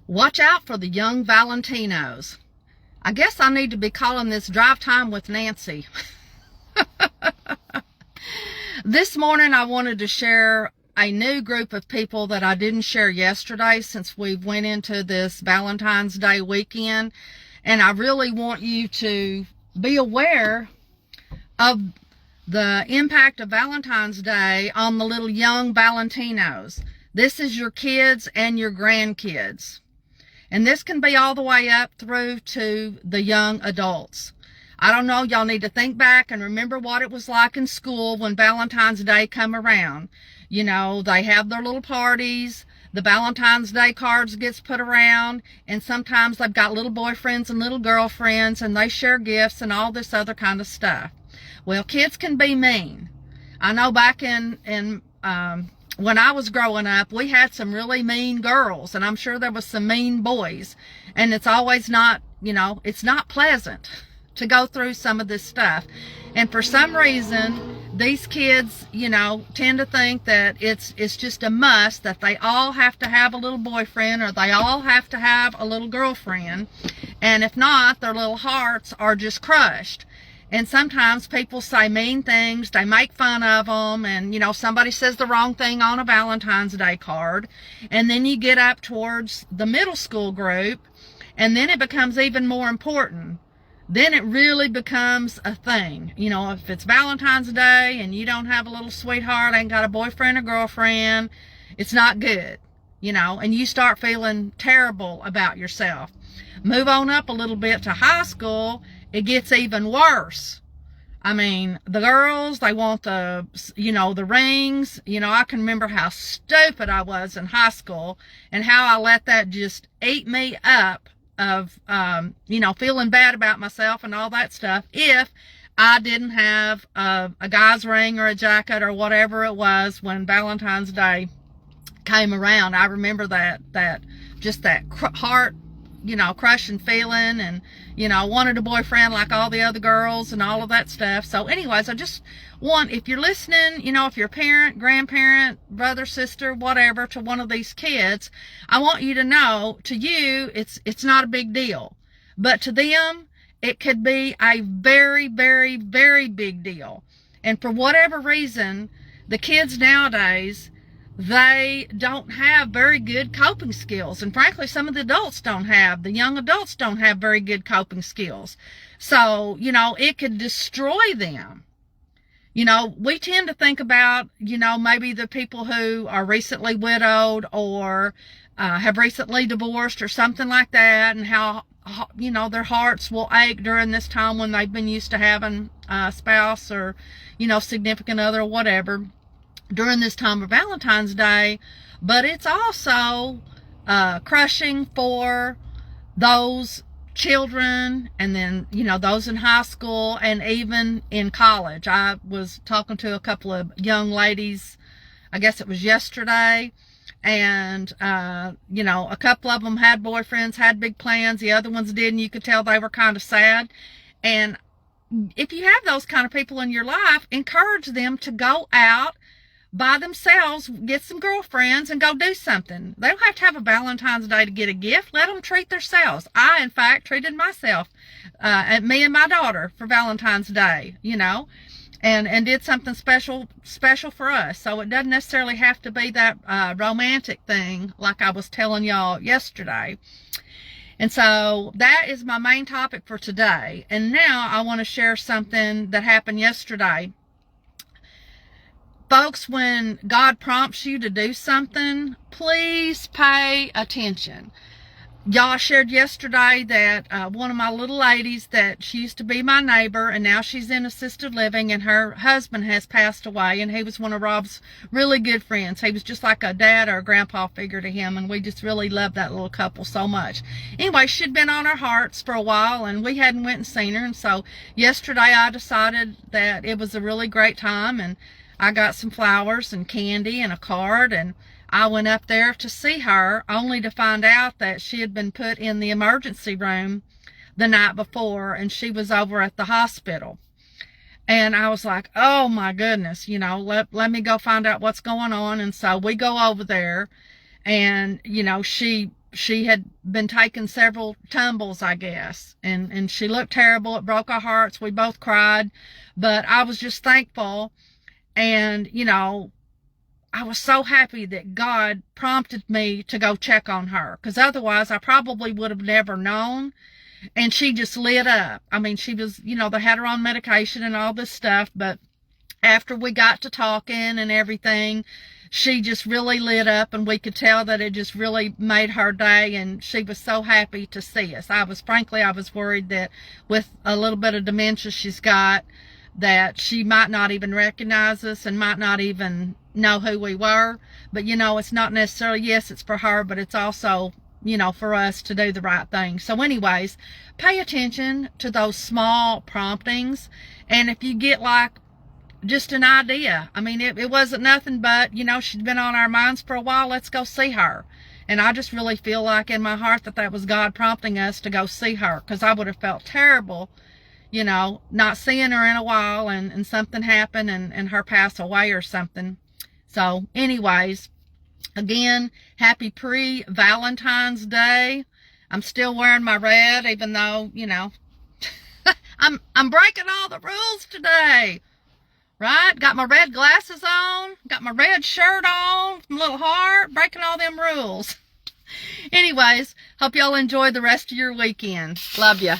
Watch out for the young Valentinos. I guess I need to be calling this Drive Time with Nancy. This morning I wanted to share a new group of people that I didn't share yesterday since we went into this Valentine's Day weekend. And I really want you to be aware of the impact of Valentine's Day on the little young Valentinos. This is your kids and your grandkids. And this can be all the way up through to the young adults. I don't know, y'all need to think back and remember what it was like in school when Valentine's Day come around. You know, they have their little parties, the Valentine's Day cards gets put around, and sometimes they've got little boyfriends and little girlfriends, and they share gifts and all this other kind of stuff. Well, kids can be mean. I know back in when I was growing up, we had some really mean girls, and I'm sure there was some mean boys. And it's always not, it's not pleasant to go through some of this stuff. And for some reason, these kids, tend to think that it's just a must that they all have to have a little boyfriend or they all have to have a little girlfriend. And if not, their little hearts are just crushed. And sometimes people say mean things, they make fun of them, and, somebody says the wrong thing on a Valentine's Day card. And then you get up towards the middle school group, and then it becomes even more important. Then it really becomes a thing. If it's Valentine's Day and you don't have a little sweetheart, ain't got a boyfriend or girlfriend, it's not good, and you start feeling terrible about yourself. Move on up a little bit to high school, it gets even worse. I mean, the girls, they want the rings. I can remember how stupid I was in high school and how I let that just eat me up of, feeling bad about myself and all that stuff if I didn't have a guy's ring or a jacket or whatever it was when Valentine's Day came around. I remember that heart, crushing feeling, and, wanted a boyfriend like all the other girls and all of that stuff. So anyways, I just want, if you're listening, if you're a parent, grandparent, brother, sister, whatever, to one of these kids, I want you to know, to you, it's not a big deal. But to them, it could be a very, very, very big deal. And for whatever reason, the kids nowadays, they don't have very good coping skills. And frankly, some of the young adults don't have very good coping skills. So, it could destroy them. We tend to think about, maybe the people who are recently widowed or have recently divorced or something like that, and how, their hearts will ache during this time when they've been used to having a spouse or, significant other or whatever during this time of Valentine's Day. But it's also crushing for those children, and then those in high school and even in college. I was talking to a couple of young ladies, I guess it was yesterday, and a couple of them had boyfriends, had big plans, the other ones didn't. You could tell they were kind of sad. And if you have those kind of people in your life, encourage them to go out by themselves, get some girlfriends, and go do something. They don't have to have a Valentine's Day to get a gift. Let them treat themselves. I, in fact, treated myself, me and my daughter, for Valentine's Day, and did something special for us. So it doesn't necessarily have to be that romantic thing like I was telling y'all yesterday. And so that is my main topic for today. And now I want to share something that happened yesterday. Folks, when God prompts you to do something, please pay attention. Y'all shared yesterday that one of my little ladies, that she used to be my neighbor, and now she's in assisted living, and her husband has passed away, and he was one of Rob's really good friends. He was just like a dad or a grandpa figure to him, and we just really loved that little couple so much. Anyway, she'd been on our hearts for a while, and we hadn't went and seen her, and so yesterday I decided that it was a really great time, and I got some flowers and candy and a card, and I went up there to see her, only to find out that she had been put in the emergency room the night before, and she was over at the hospital. And I was like, oh my goodness, let me go find out what's going on. And so we go over there, and, she she had been taking several tumbles, I guess, and she looked terrible. It broke our hearts. We both cried, but I was just thankful. And, you know, I was so happy that God prompted me to go check on her, because otherwise I probably would have never known. And she just lit up. I mean, she was, you know, they had her on medication and all this stuff, but after we got to talking and everything, she just really lit up, and we could tell that it just really made her day, and she was so happy to see us. I was worried that with a little bit of dementia she's got, that she might not even recognize us and might not even know who we were. But, you know, it's not necessarily, yes, it's for her, but it's also, you know, for us to do the right thing. So anyways, pay attention to those small promptings. And if you get like just an idea, I mean, it wasn't nothing but, you know, she'd been on our minds for a while, let's go see her. And I just really feel like in my heart that was God prompting us to go see her, because I would have felt terrible, you know, not seeing her in a while and something happened and her pass away or something. So anyways, again, happy pre-Valentine's Day. I'm still wearing my red, even though, you know, I'm breaking all the rules today, right? Got my red glasses on, got my red shirt on, my little heart, breaking all them rules. Anyways, hope y'all enjoy the rest of your weekend. Love ya.